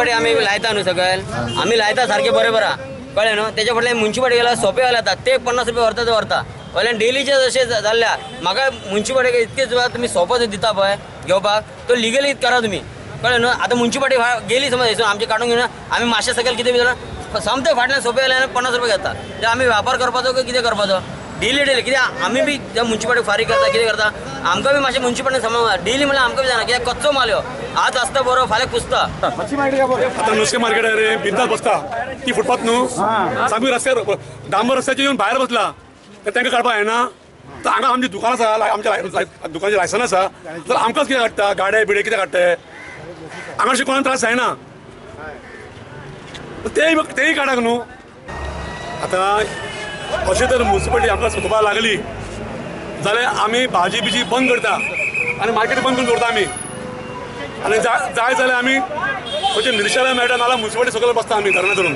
आम्ही लायता न्हू सगळं आम्ही लायता सारखे बरोबर कळ्ळें न्हू तेच्या फाटल्यान म्युन्सिपाल्टी गेला सोपे घालता ते 50 रुपया व्हरता ते व्हरता वयल्यान डेलीचे जशें जाल्ल्या म्हाका म्युन्सिपाल्टी इतके वेळा तुमी सोपो दिता पळय घेवपाक तो लिगली करा तुमी कळ्ळें न्हू आतां म्युन्सिपाल्टी गेली समज थंयसून आमचे काडून घेवन आमी मातशें सकयल कितें भितर समते फाटल्यान सोपे घाल्यान 50 रुपया घेता ते आमी व्यापार करपाचो काय कितें करपाचो डेली कित्याक आमी बी त्या म्युन्सिपाल्टी फारीक करता कितें करता आमकां बी मातशें म्युन्सिपाल्टी सांबाळ डेली म्हणल्यार आमकां बी जाणा कित्याक कच्चो माल ह्यो आज आसता बरो फाल्यां कुसता आता नुस्तें मार्केट रे बिंदास बसता ती फुटपाथ न्हू सामकी रस्त्यार डांबर रस्त्याचेर येवन भायर बसला तर तांकां काडपाक येना तर हांगा आमची दुकान आसा आमच्या दुकानाचें लायसन आसा तर आमकांच कितें काडटा गाडे बिडे कितें काडटा हांगा अशें कोणाक त्रास जायना तेय काडाक न्हू आतां अशें तर म्युन्सिपाल्टी आमकां सोदपाक लागली जाल्यार आमी भाजी बिजी बंद करता आनी मार्केट बंद करून दवरता आमी आनी जाय जाल्यार आमी खंयचे निरशेला मेळटा नाल्यार म्युन्सिपाल्टी सकयल बसता आमी धरणां धरून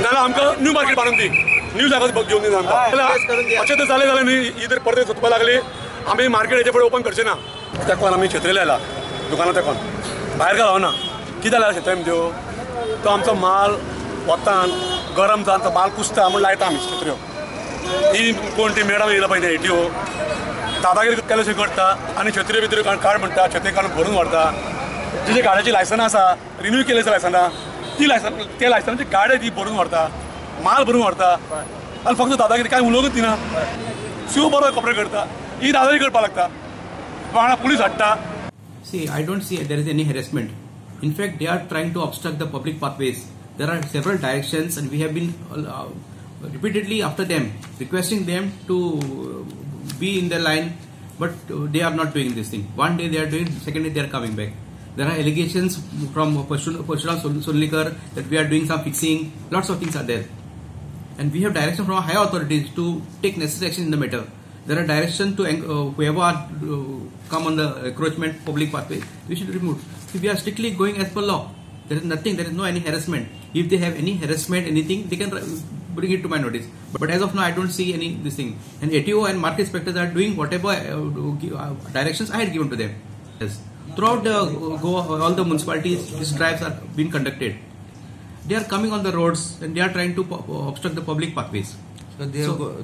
नाल्यार आमकां न्यू मार्केट बांदून दी न्यू जागो घेवन दी आमकां अशें जर जालें जाल्यार न्ही ही जर परत सोदपाक लागली आमी मार्केट हेचे फुडें ओपन करचें ना तेकोन आमी छत्रेले आयला दुकानां तेकोन भायर घालना कितें जाल्यार शेतय त्यो तो आमचो माल वतान गरम जावन तो माल कुसता म्हूण लायता आमी छत्र्यो ही कोण ती मॅडम येयला पळय हेट्यो दादागिरी केल्याशें करता आनी छत्र्यो बित्र्यो काड म्हणटा छत्री काडून भरून व्हरता जी गाड्याची लायसनां आसा रिन्यू केली आसा लायसनां त्या लायसनाची गाड्यो ती भरून व्हरता माल भरून व्हरता आनी फक्त दादागिरी कांय उलोवंकच दिना शिव बरो कपडे करता ही दादागिरी करपाक लागता वांगडा पुलीस हाडटा. See, I don't see there is any harassment. In fact, they are trying to obstruct the public pathways. There are several directions, and we have been repeatedly after them, requesting them to be in the line, but they are not doing this thing. One day they are doing, second day they are coming back. There are allegations from Parshuram Solnikar that we are doing some fixing. Lots of things are there, and we have direction from higher authorities to take necessary action in the matter. There are directions to whoever come on the encroachment public pathway, we should remove. If we are strictly going as per law, there is nothing, there is no any harassment. If they have any harassment, anything, they can bring it to my notice. But as of now, I don't see any this thing. And ATO and market inspectors are doing whatever directions I had given to them. Yes. Throughout all the municipalities, these drives are being conducted. They are coming on the roads and they are trying to obstruct the public pathways. So